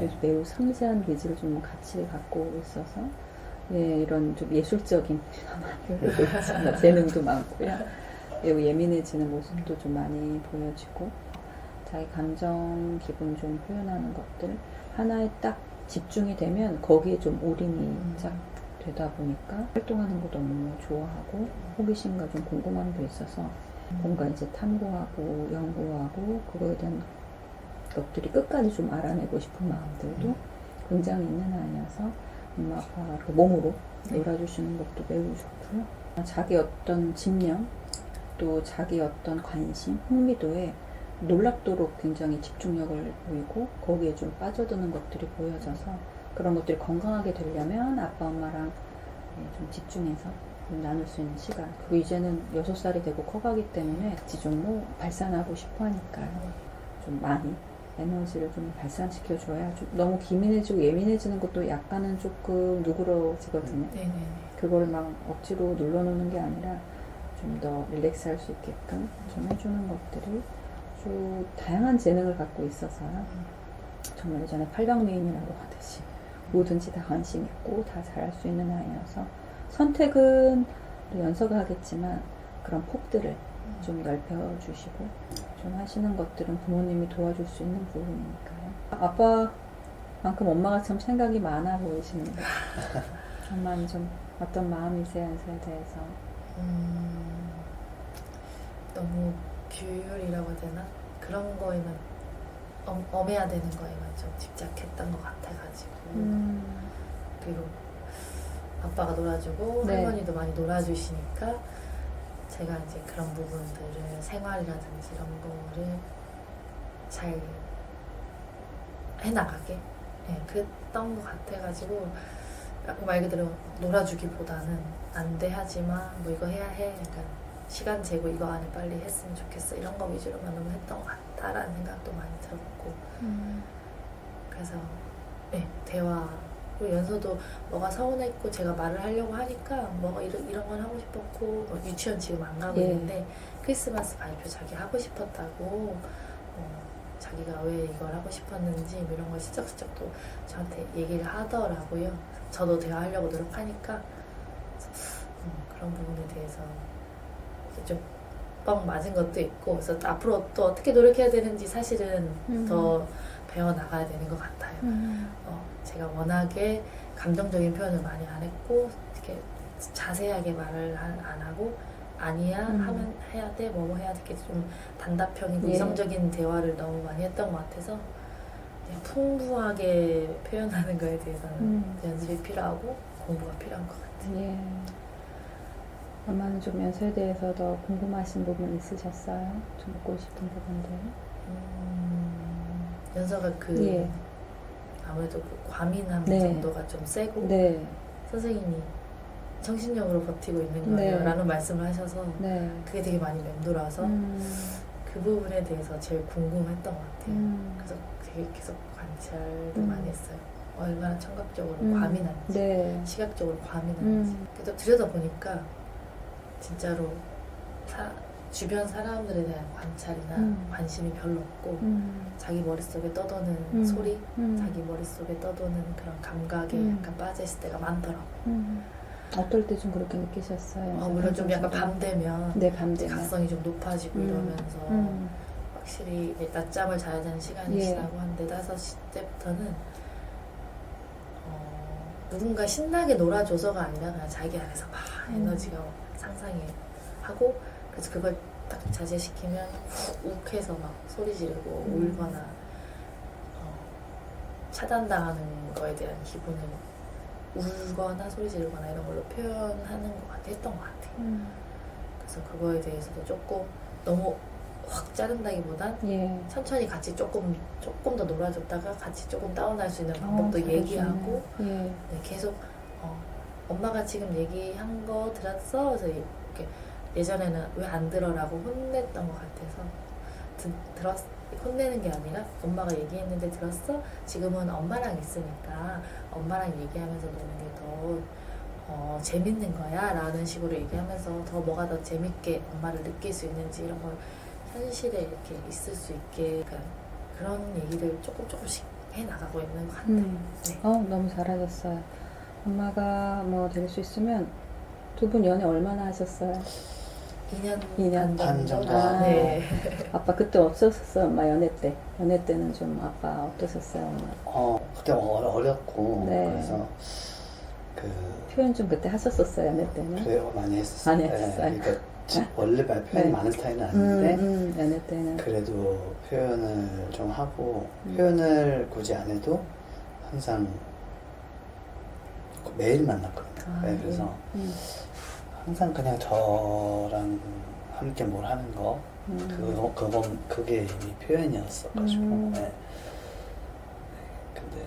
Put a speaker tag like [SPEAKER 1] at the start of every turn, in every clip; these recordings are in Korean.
[SPEAKER 1] 네. 매우 섬세한 기질을 좀 같이 갖고 있어서 예, 이런 좀 예술적인 재능도 많고요. 매우 예민해지는 모습도 좀 많이 보여지고 자기 감정, 기분 좀 표현하는 것들 하나에 딱 집중이 되면 거기에 좀 올인이 쫙 되다 보니까 활동하는 거 너무 좋아하고 호기심과 좀 궁금함도 있어서 뭔가 이제 탐구하고 연구하고 그거에 대한 것들이 끝까지 좀 알아내고 싶은 마음들도 굉장히 있는 아이여서 엄마 아빠가 그 몸으로 놀아주시는 것도 매우 좋고요. 자기 어떤 집념 또 자기 어떤 관심, 흥미도에 놀랍도록 굉장히 집중력을 보이고 거기에 좀 빠져드는 것들이 보여져서 그런 것들이 건강하게 되려면 아빠 엄마랑 좀 집중해서 나눌 수 있는 시간. 그리고 이제는 6살이 되고 커가기 때문에 같이 좀 발산하고 싶어 하니까요. 좀 많이 에너지를 좀 발산시켜줘야 좀 너무 기민해지고 예민해지는 것도 약간은 조금 누그러지거든요.
[SPEAKER 2] 네네.
[SPEAKER 1] 그거를 막 억지로 눌러놓는 게 아니라 좀 더 릴렉스 할 수 있게끔 좀 해주는 것들이 아주 다양한 재능을 갖고 있어서요. 정말 예전에 팔방미인이라고 하듯이 뭐든지 다 관심 있고 다 잘할 수 있는 아이여서 선택은 연서가 하겠지만 그런 폭들을 좀 넓혀주시고 좀 하시는 것들은 부모님이 도와줄 수 있는 부분이니까요. 아빠만큼 엄마가 참 생각이 많아 보이시는데 엄마는 좀 어떤 마음이세요? 연서에 대해서?
[SPEAKER 2] 너무 규율이라고 해야 되나? 그런 거에만 엄해야 되는 거에만 좀 집착했던 것 같아가지고 그리고 아빠가 놀아주고
[SPEAKER 1] 네.
[SPEAKER 2] 할머니도 많이 놀아주시니까 제가 이제 그런 부분들을 생활이라든지 이런 거를 잘 해나가게 그랬던 것 같아가지고 말 그대로 놀아주기보다는 안 돼 하지마 뭐 이거 해야 해 약간 시간 재고 이거 안에 빨리 했으면 좋겠어 이런 거 위주로만 너무 했던 것 같다라는 생각도 많이 들었고 그래서 대화 그리고 연서도 뭐가 서운했고 제가 말을 하려고 하니까 뭐가 이런 건 하고 싶었고 유치원 지금 안 가고 있는데 크리스마스 발표 자기 하고 싶었다고 자기가 왜 이걸 하고 싶었는지 뭐 이런 걸 슬쩍슬쩍 또 저한테 얘기를 하더라고요. 저도 대화하려고 노력하니까 그런 부분에 대해서 좀 뻥 맞은 것도 있고 그래서 앞으로 또 어떻게 노력해야 되는지 사실은 더 배워나가야 되는 것 같아요. 제가 워낙에 감정적인 표현을 많이 안 했고 이렇게 자세하게 말을 안 하고 아니야 하면 해야 돼 뭐 해야 돼 이렇게 좀 단답형이고 이성적인 대화를 너무 많이 했던 것 같아서 풍부하게 표현하는 거에 대해서는 연습이 필요하고 공부가 필요한 것 같아요.
[SPEAKER 1] 엄마는 좀 연서에 대해서 더 궁금하신 부분 있으셨어요? 좀 묻고 싶은 부분들?
[SPEAKER 2] 연서가 아무래도 그 과민함 정도가 좀 세고 선생님이 정신력으로 버티고 있는 거예요 라는 말씀을 하셔서 그게 되게 많이 맴돌아서 그 부분에 대해서 제일 궁금했던 것 같아요. 그래서 되게 계속 관찰도 많이 했어요. 얼마나 청각적으로 과민한지 시각적으로 과민한지 그래서 들여다보니까 진짜로 주변 사람들에 대한 관찰이나 관심이 별로 없고 자기 머릿속에 떠도는 소리, 자기 머릿속에 떠도는 그런 감각에 약간 빠져있을 때가 많더라고요.
[SPEAKER 1] 어떨 때 좀 그렇게 느끼셨어요?
[SPEAKER 2] 물론 좀 약간 밤 되면
[SPEAKER 1] 밤 되면
[SPEAKER 2] 각성이 좀 높아지고 이러면서 확실히 낮잠을 자야 되는 시간이 지나고 한 4, 5시 때부터는 누군가 신나게 놀아줘서가 아니라 그냥 자기 안에서 막 에너지가 상상이 하고 그래서 그걸 딱 자제시키면 욱해서 막 소리 지르고 울거나 차단당하는 거에 대한 기분을 울거나 소리 지르거나 이런 걸로 표현하는 것 같아 했던 것 같아요. 그래서 그거에 대해서도 조금 너무 확 자른다기보단 천천히 같이 조금 더 놀아줬다가 같이 조금 다운할 수 있는 방법도 얘기하고 계속 엄마가 지금 얘기한 거 들었어? 그래서 이렇게 예전에는 왜 안 들어라고 혼냈던 것 같아서 혼내는 게 아니라 엄마가 얘기했는데 들었어? 지금은 엄마랑 있으니까 엄마랑 얘기하면서 노는 게 더 재밌는 거야 라는 식으로 얘기하면서 더 뭐가 더 재밌게 엄마를 느낄 수 있는지 이런 걸 현실에 이렇게 있을 수 있게 그런 얘기를 조금씩 해 나가고 있는 것 같아요. 네.
[SPEAKER 1] 너무 잘하셨어요. 엄마가 뭐 될 수 있으면 두 분 연애 얼마나 하셨어요?
[SPEAKER 2] 2년
[SPEAKER 3] 반 정도.
[SPEAKER 2] 네.
[SPEAKER 1] 아빠 그때 어떠셨어요? 엄마 연애 때. 연애 때는 좀 아빠 어떠셨어요? 엄마?
[SPEAKER 3] 그때 어렸고
[SPEAKER 1] 네.
[SPEAKER 3] 그래서
[SPEAKER 1] 표현 좀 그때 하셨었어요, 연애 때는?
[SPEAKER 3] 그래요, 많이 했었어요.
[SPEAKER 1] 많이 했었어요.
[SPEAKER 3] 그러니까 원래 표현이
[SPEAKER 1] 네.
[SPEAKER 3] 많은 스타일은 아닌데
[SPEAKER 1] 연애 때는.
[SPEAKER 3] 그래도 표현을 좀 하고 표현을 굳이 안 해도 항상 매일 만났거든요. 네, 그래서 항상 그냥 저랑 함께 뭘 하는 거 그게 이미 표현이었어가지고 네. 근데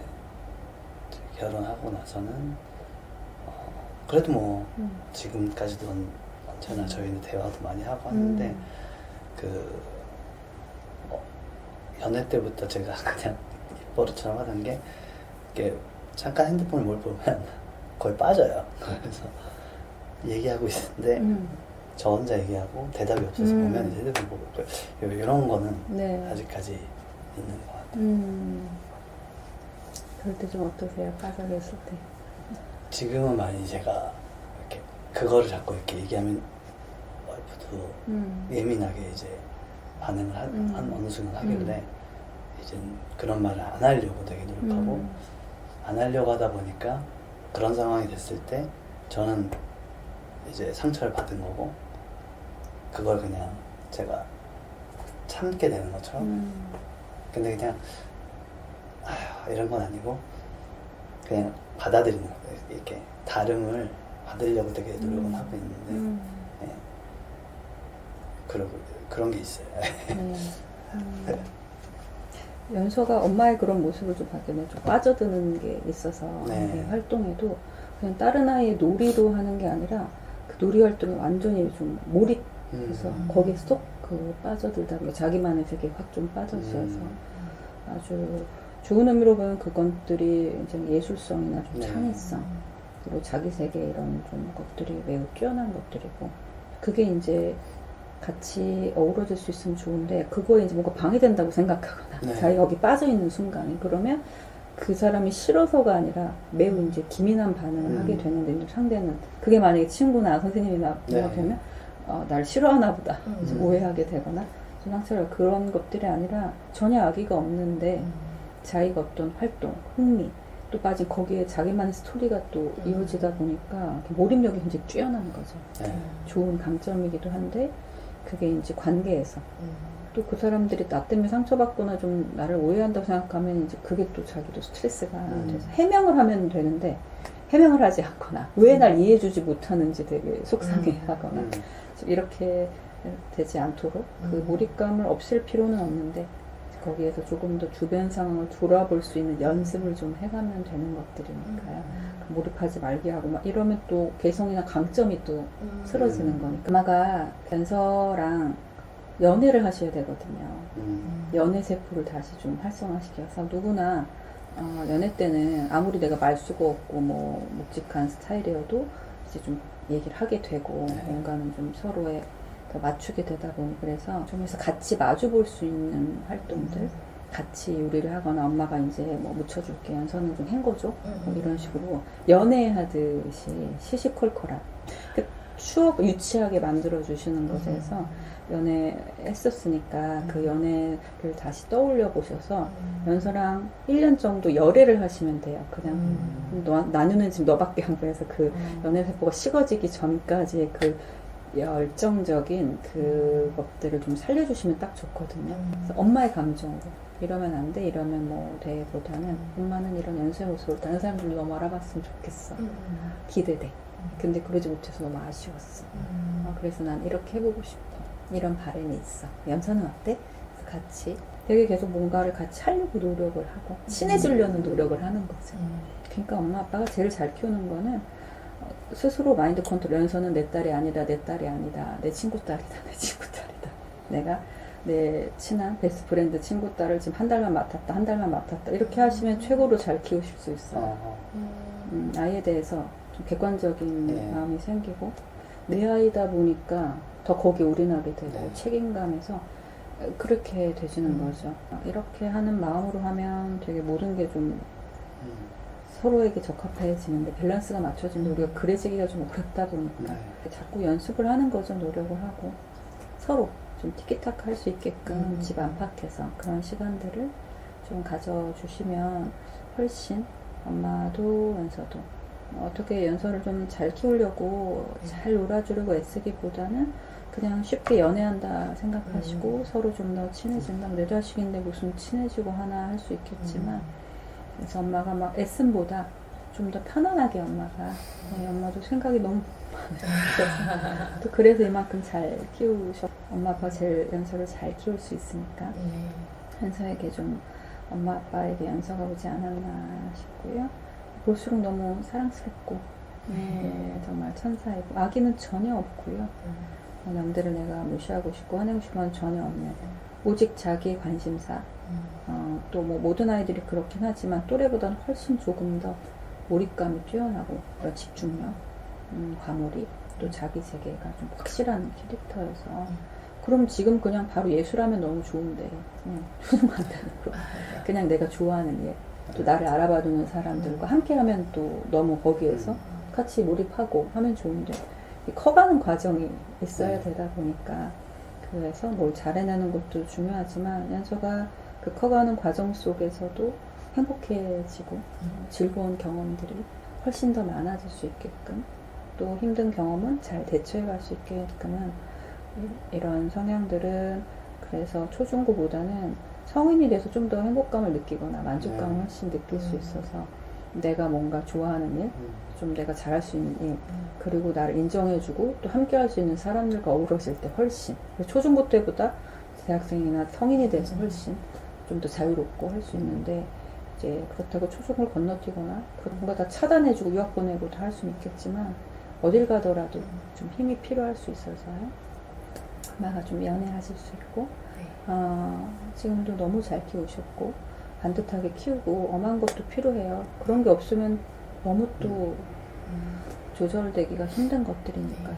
[SPEAKER 3] 이제 결혼하고 나서는 그래도 뭐 지금까지도 언제나 저희는 대화도 많이 하고 하는데 연애 때부터 제가 그냥 입버릇처럼 하던 게 이렇게 잠깐 핸드폰을 뭘 보면 거의 빠져요. 그래서 얘기하고 있는데 저 혼자 얘기하고 대답이 없어서 보면 이제 핸드폰 보고 이런 거는
[SPEAKER 1] 네.
[SPEAKER 3] 아직까지 있는 것 같아요.
[SPEAKER 1] 그럴 때 좀 어떠세요? 빠져 계실 때?
[SPEAKER 3] 지금은 많이 제가 이렇게 그거를 자꾸 이렇게 얘기하면 와이프도 예민하게 이제 반응을 한 어느 순간 하길래 이제 그런 말을 안 하려고 되게 노력하고 안 하려고 하다 보니까 그런 상황이 됐을 때 저는 이제 상처를 받은 거고 그걸 그냥 제가 참게 되는 것처럼 근데 그냥 이런 건 아니고 그냥 받아들이는 거예요. 이렇게 다름을 받으려고 되게 노력은 하고 있는데 네. 그런 게 있어요.
[SPEAKER 1] 연서가 엄마의 그런 모습을 좀 봤더니 좀 빠져드는 게 있어서
[SPEAKER 3] 네.
[SPEAKER 1] 활동에도 그냥 다른 아이의 놀이로 하는 게 아니라 그 놀이 활동에 완전히 좀 몰입해서 거기에 쏙 빠져들다 보니까 자기만의 세계에 확 좀 빠져있어서 아주 좋은 의미로 보면 그것들이 이제 예술성이나 좀
[SPEAKER 3] 네.
[SPEAKER 1] 창의성 그리고 자기 세계 이런 좀 것들이 매우 뛰어난 것들이고 그게 이제 같이 어우러질 수 있으면 좋은데 그거에 이제 뭔가 방해된다고 생각하거나
[SPEAKER 3] 네.
[SPEAKER 1] 자기가 거기 빠져있는 순간에 그러면 그 사람이 싫어서가 아니라 매우 이제 기민한 반응을 하게 되는데 이제 상대는 그게 만약에 친구나 선생님이나 뭐가
[SPEAKER 3] 네.
[SPEAKER 1] 되면 날 싫어하나 보다 이제 오해하게 되거나 상처를 그런 것들이 아니라 전혀 악의가 없는데 자기가 어떤 활동, 흥미 또 빠진 거기에 자기만의 스토리가 또 이어지다 보니까 몰입력이 굉장히 뛰어난 거죠.
[SPEAKER 3] 네.
[SPEAKER 1] 좋은 강점이기도 한데 그게 이제 관계에서 또 그 사람들이 나 때문에 상처받거나 좀 나를 오해한다고 생각하면 이제 그게 또 자기도 스트레스가 돼서 해명을 하면 되는데 해명을 하지 않거나 왜 날 이해해주지 못하는지 되게 속상해하거나 이렇게 되지 않도록 그 몰입감을 없앨 필요는 없는데 거기에서 조금 더 주변 상황을 돌아볼 수 있는 연습을 좀 해가면 되는 것들이니까요. 몰입하지 말게 하고 막 이러면 또 개성이나 강점이 또 쓰러지는 거니까. 엄마가 변서랑 연애를 하셔야 되거든요. 연애 세포를 다시 좀 활성화시켜서 누구나 연애 때는 아무리 내가 말수가 없고 뭐 묵직한 스타일이어도 이제 좀 얘기를 하게 되고 뭔가는 좀 서로의 더 맞추게 되다 보니 그래서 좀 해서 같이 마주 볼 수 있는 활동들 같이 요리를 하거나 엄마가 이제 뭐 묻혀줄게 연서는 좀 헹궈줘 뭐 이런 식으로 연애하듯이 시시콜콜한 그 추억 유치하게 만들어주시는 것에서 연애했었으니까 그 연애를 다시 떠올려 보셔서 연서랑 1년 정도 열애를 하시면 돼요. 그냥 나누는 지금 너밖에 안 보여서 그 연애 세포가 식어지기 전까지의 그 열정적인 그것들을 좀 살려주시면 딱 좋거든요. 그래서 엄마의 감정으로 이러면 안 돼, 이러면 뭐 돼 보다는 엄마는 이런 연쇄 모습을 다른 사람들도 너무 알아봤으면 좋겠어. 기대돼. 근데 그러지 못해서 너무 아쉬웠어. 그래서 난 이렇게 해보고 싶어. 이런 바람이 있어. 연서는 어때? 그래서 같이 되게 계속 뭔가를 같이 하려고 노력을 하고 친해지려는 노력을 하는 거죠. 그러니까 엄마 아빠가 제일 잘 키우는 거는 스스로 마인드 컨트롤. 연서는 내 딸이 아니다, 내 딸이 아니다, 내 친구 딸이다, 내 친구 딸이다. 내가 내 친한 베스트 프렌드 친구 딸을 지금 한 달만 맡았다 이렇게 하시면 최고로 잘 키우실 수 있어요. 아이에 대해서 좀 객관적인 마음이 생기고 내 아이다 보니까 더 거기에 올인하게 되고 책임감에서 그렇게 되시는 거죠. 이렇게 하는 마음으로 하면 되게 모든 게 좀 서로에게 적합해지는데 밸런스가 맞춰지는데 우리가 그래지기가 좀 어렵다 보니까 자꾸 연습을 하는 거죠. 노력을 하고 서로 좀 티키타카 할 수 있게끔 집 안팎에서 그런 시간들을 좀 가져주시면 훨씬 엄마도 연서도 어떻게 연서를 좀 잘 키우려고 잘 놀아주려고 애쓰기보다는 그냥 쉽게 연애한다 생각하시고 서로 좀 더 친해진다. 내 자식인데 무슨 친해지고 하나 할 수 있겠지만 그래서 엄마가 막 애씀보다 좀 더 편안하게 엄마가 엄마도 생각이 너무 많아요. 또 그래서 이만큼 잘 키우셔. 엄마 아빠 제일 연서를 잘 키울 수 있으니까 연서에게 좀 엄마 아빠에게 연서가 오지 않았나 싶고요. 볼수록 너무 사랑스럽고 정말 천사이고 아기는 전혀 없고요. 남들을 내가 무시하고 싶고 화내고 싶은 건 전혀 없는 오직 자기의 관심사 또 뭐 모든 아이들이 그렇긴 하지만 또래보다는 훨씬 조금 더 몰입감이 뛰어나고 그런 집중력, 과몰입 또 자기 세계가 좀 확실한 캐릭터여서 그럼 지금 그냥 바로 예술하면 너무 좋은데 초중반대로 그냥 내가 좋아하는 일 또 나를 알아봐주는 사람들과 함께하면 또 너무 거기에서 같이 몰입하고 하면 좋은데 커가는 과정이 있어야 되다 보니까 그래서 뭘 잘해내는 것도 중요하지만 연서가 그 커가는 과정 속에서도 행복해지고 즐거운 경험들이 훨씬 더 많아질 수 있게끔 또 힘든 경험은 잘 대처해갈 수 있게끔은 이런 성향들은 그래서 초중고보다는 성인이 돼서 좀 더 행복감을 느끼거나 만족감을 훨씬 느낄 수 있어서 내가 뭔가 좋아하는 일, 좀 내가 잘할 수 있는 일, 그리고 나를 인정해주고 또 함께 할 수 있는 사람들과 어우러질 때 훨씬 초중고 때보다 대학생이나 성인이 돼서 훨씬 좀 더 자유롭고 할 수 있는데 이제 그렇다고 초중을 건너뛰거나 뭔가 다 차단해주고 유학 보내고 다 할 수는 있겠지만 어딜 가더라도 좀 힘이 필요할 수 있어서요. 엄마가 좀 연애하실 수 있고 지금도 너무 잘 키우셨고 반듯하게 키우고 엄한 것도 필요해요. 그런 게 없으면 너무 또 조절되기가 힘든 것들이니까요.